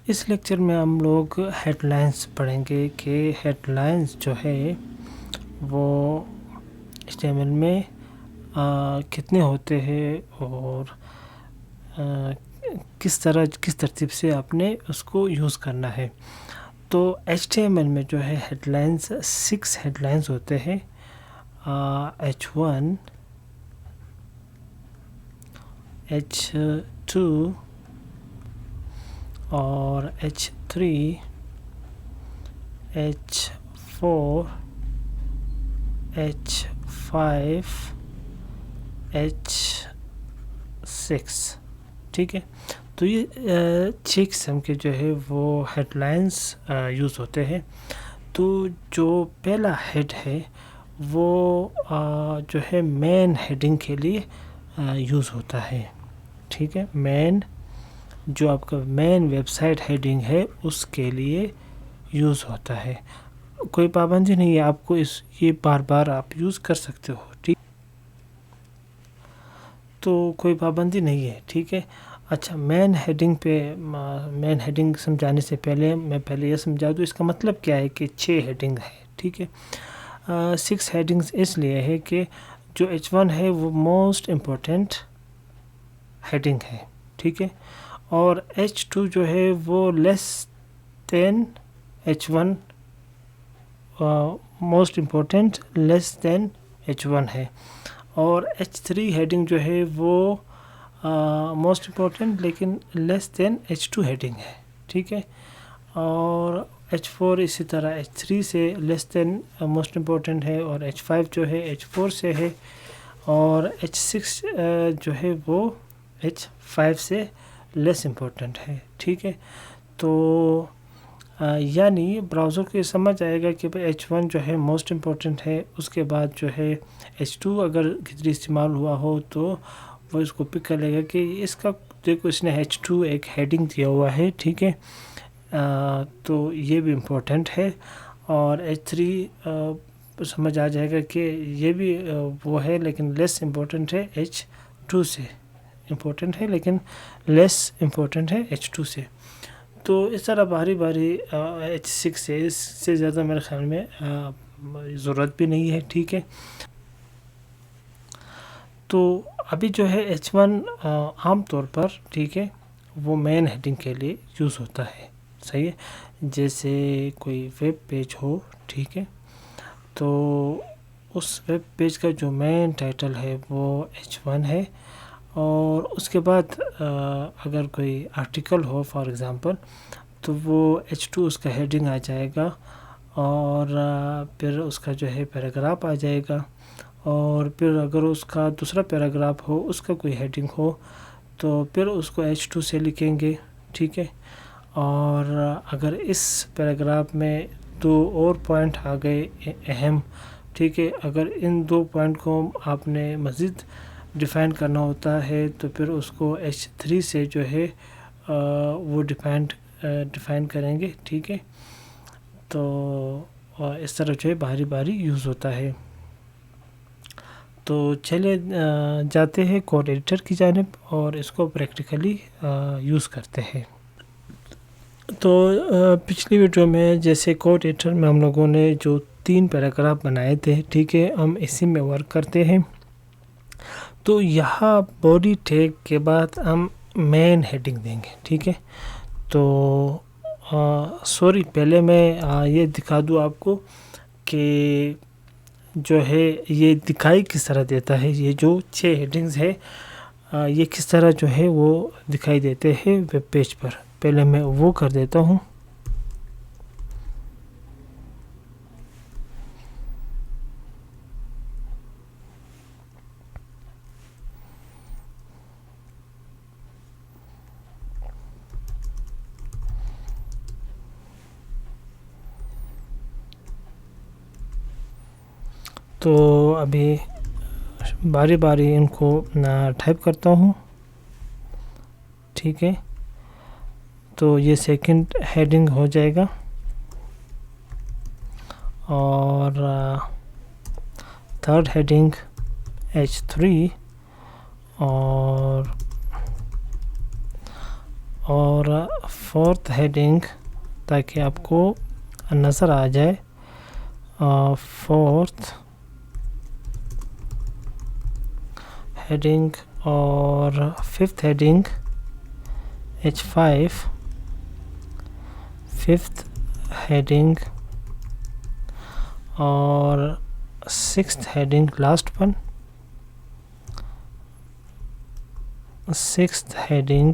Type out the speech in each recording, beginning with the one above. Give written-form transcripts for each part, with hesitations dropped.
اس lecture میں ہم لوگ ہیڈ لائنس پڑھیں گے کہ ہیڈ لائنس جو ہے وہ HTML میں کتنے ہوتے ہیں اور کس ترتیب سے آپ نے اس کو یوز کرنا ہے. تو HTML میں جو ہے ہیڈ لائنس 6 ہیڈ لائنس ہوتے ہیں. H1 H2 اور H3 H4 H5 H6. ٹھیک ہے. تو یہ 6 قسم کے جو ہے وہ ہیڈ لائنس یوز ہوتے ہیں. تو جو پہلا ہیڈ ہے وہ جو ہے مین ہیڈنگ کے لیے یوز ہوتا ہے. ٹھیک ہے. مین جو آپ کا مین ویب سائٹ ہیڈنگ ہے اس کے لیے یوز ہوتا ہے. کوئی پابندی نہیں ہے, آپ کو یہ بار بار آپ یوز کر سکتے ہو. ٹھیک, تو کوئی پابندی نہیں ہے. ٹھیک ہے. اچھا, مین ہیڈنگ سمجھانے سے پہلے میں یہ سمجھا دوں اس کا مطلب کیا ہے کہ 6 ہیڈنگ ہے. ٹھیک ہے. 6 ہیڈنگز اس لیے ہے کہ جو H1 ہے وہ موسٹ امپورٹنٹ ہیڈنگ ہے. ٹھیک ہے. اور H2 جو ہے وہ لیس دین H1 موسٹ امپورٹنٹ لیس دین H1 ہے. اور H3 ہیڈنگ جو ہے وہ موسٹ امپورٹنٹ لیکن لیس دین H2 ہیڈنگ ہے. ٹھیک ہے. اور H4 اسی طرح H3 سے لیس دین موسٹ امپورٹنٹ ہے, اور H5 جو ہے H4 سے ہے, اور H6 جو ہے وہ H5 سے لیس امپورٹنٹ ہے. ٹھیک ہے. تو یعنی براؤزر کو یہ سمجھ آئے گا کہ H1 جو ہے موسٹ امپورٹنٹ ہے, اس کے بعد جو ہے H2 اگر کتنی استعمال ہوا ہو تو وہ اس کو پک کر لے گا کہ اس کا دیکھو اس نے H2 ایک ہیڈنگ دیا ہوا ہے. ٹھیک ہے. تو یہ بھی امپورٹنٹ ہے. اور H3 سمجھ آ جائے گا کہ یہ بھی وہ ہے لیکن لیس امپورٹنٹ ہے H2 سے, امپورٹنٹ ہے لیکن لیس امپورٹنٹ ہے H2 سے. تو اس طرح باری H6 ہے, اس سے زیادہ میرے خیال میں ضرورت بھی نہیں ہے. ٹھیک ہے. تو ابھی جو ہے H1 عام طور پر ٹھیک ہے وہ مین ہیڈنگ کے لیے یوز ہوتا ہے. صحیح ہے. جیسے کوئی ویب پیج ہو, ٹھیک ہے, تو اس ویب پیج کا جو مین ٹائٹل ہے وہ H1 ہے, اور اس کے بعد اگر کوئی آرٹیکل ہو فار ایگزامپل تو وہ H2 اس کا ہیڈنگ آ جائے گا, اور پھر اس کا جو ہے پیراگراف آ جائے گا, اور پھر اگر اس کا دوسرا پیراگراف ہو اس کا کوئی ہیڈنگ ہو تو پھر اس کو H2 سے لکھیں گے. ٹھیک ہے. اور اگر اس پیراگراف میں 2 اور پوائنٹ آ گئے اہم, ٹھیک ہے, اگر ان 2 پوائنٹ کو آپ نے مزید ڈیفائن کرنا ہوتا ہے تو پھر اس کو H3 سے جو ہے وہ ڈیفائن کریں گے. ٹھیک ہے. تو اس طرح جو ہے باری یوز ہوتا ہے. تو چلے جاتے ہیں کوڈ ایڈیٹر کی جانب اور اس کو پریکٹیکلی یوز کرتے ہیں. تو پچھلی ویڈیو میں جیسے کوڈ ایڈیٹر میں ہم لوگوں نے جو 3 پیراگراف بنائے تھے, ٹھیک ہے, ہم اسی میں ورک کرتے ہیں. تو یہاں باڈی ٹیگ کے بعد ہم مین ہیڈنگ دیں گے. ٹھیک ہے. تو پہلے میں یہ دکھا دوں آپ کو کہ جو ہے یہ دکھائی کس طرح دیتا ہے. یہ جو 6 ہیڈنگز ہے یہ کس طرح جو ہے وہ دکھائی دیتے ہیں ویب پیج پر. پہلے میں وہ کر دیتا ہوں. تو ابھی باری ان کو ٹائپ کرتا ہوں. ٹھیک ہے. تو یہ سیکنڈ ہیڈنگ ہو جائے گا, اور تھرڈ ہیڈنگ H3, اور فورتھ ہیڈنگ تاکہ آپ کو نظر آ جائے. فورتھ ہیڈنگ اور fifth heading H5, fifth heading اور sixth heading last one, sixth heading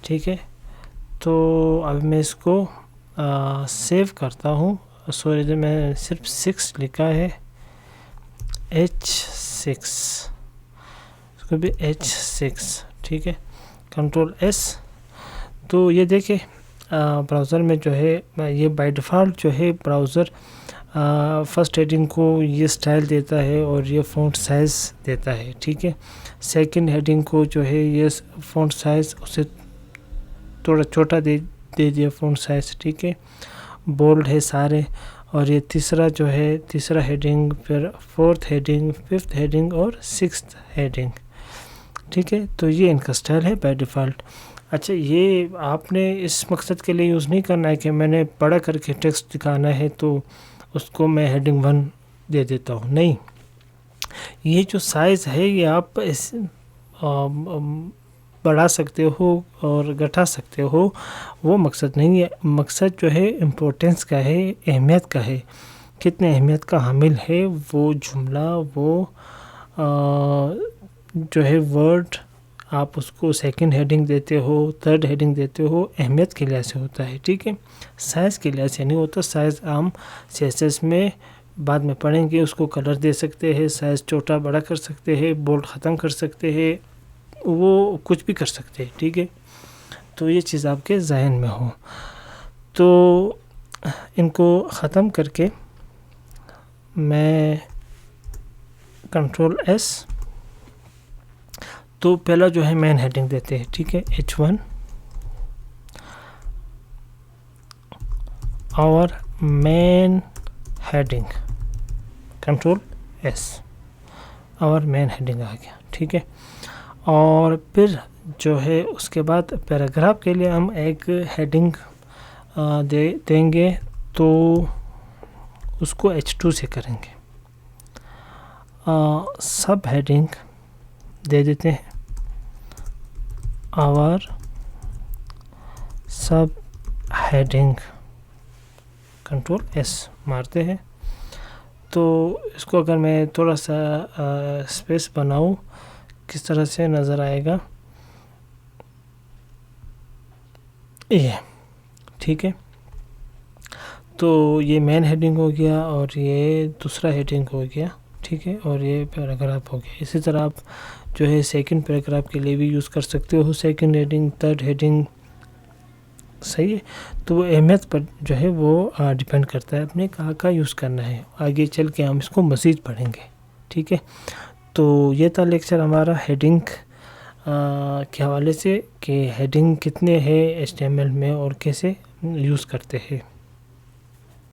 ٹھیک ہے. تو اب میں اس کو سیو کرتا ہوں. سوری میں صرف 6 لکھا ہے, H6 اس کو بھی H6 ٹھیک ہے. Control S. تو یہ دیکھیں براؤزر میں جو ہے یہ بائی ڈیفالٹ جو ہے براؤزر فرسٹ ہیڈنگ کو یہ سٹائل دیتا ہے اور یہ فونٹ سائز دیتا ہے ٹھیک ہے. سیکنڈ ہیڈنگ کو جو ہے یہ فونٹ سائز اسے تھوڑا چھوٹا دے دیا فونٹ سائز ٹھیک ہے, بولڈ ہے سارے. اور یہ تیسرا جو ہے تیسرا ہیڈنگ, پھر فورتھ ہیڈنگ, ففتھ ہیڈنگ اور سکستھ ہیڈنگ ٹھیک ہے. تو یہ ان کا سٹائل ہے بائی ڈیفالٹ. اچھا یہ آپ نے اس مقصد کے لیے یوز نہیں کرنا ہے کہ میں نے بڑا کر کے ٹیکسٹ دکھانا ہے تو اس کو میں ہیڈنگ 1 دے دیتا ہوں, نہیں. یہ جو سائز ہے یہ آپ بڑھا سکتے ہو اور گھٹا سکتے ہو, وہ مقصد نہیں ہے. مقصد جو ہے امپورٹنس کا ہے, اہمیت کا ہے, کتنے اہمیت کا حامل ہے وہ جملہ, وہ جو ہے ورڈ. آپ اس کو سیکنڈ ہیڈنگ دیتے ہو, تھرڈ ہیڈنگ دیتے ہو, اہمیت کے لحاظ سے ہوتا ہے ٹھیک ہے, سائز کے لحاظ سے نہیں ہوتا. سائز عام CSS میں بعد میں پڑھیں گے, اس کو کلر دے سکتے ہیں, سائز چھوٹا بڑا کر سکتے ہیں, بولڈ ختم کر سکتے ہیں, وہ کچھ بھی کر سکتے ہیں ٹھیک ہے. تو یہ چیز آپ کے ذہن میں ہو. تو ان کو ختم کر کے میں کنٹرول S. تو پہلا جو ہے مین ہیڈنگ دیتے ہیں ٹھیک ہے, H1 اور مین ہیڈنگ, کنٹرول S, اور مین ہیڈنگ آ گیا ٹھیک ہے. اور پھر جو ہے اس کے بعد پیراگراف کے لیے ہم ایک ہیڈنگ دیں گے, تو اس کو H2 سے کریں گے. سب ہیڈنگ دے دیتے ہیں, اور سب ہیڈنگ, کنٹرول S مارتے ہیں. تو اس کو اگر میں تھوڑا سا اسپیس بناؤں کس طرح سے نظر آئے گا یہ ٹھیک ہے. تو یہ مین ہیڈنگ ہو گیا اور یہ دوسرا ہیڈنگ ہو گیا ٹھیک ہے, اور یہ پیراگراف ہو گیا. اسی طرح آپ جو ہے سیکنڈ پیراگراف کے لیے بھی یوز کر سکتے ہو, سیکنڈ ہیڈنگ, تھرڈ ہیڈنگ, صحیح ہے. تو وہ اہمیت پر جو ہے وہ ڈیپینڈ کرتا ہے اپنے کہاں یوز کرنا ہے. آگے چل کے ہم اس کو مزید پڑھیں گے ٹھیک ہے. تو یہ تھا لیکچر ہمارا ہیڈنگ کے حوالے سے کہ ہیڈنگ کتنے ہے HTML میں اور کیسے یوز کرتے ہیں.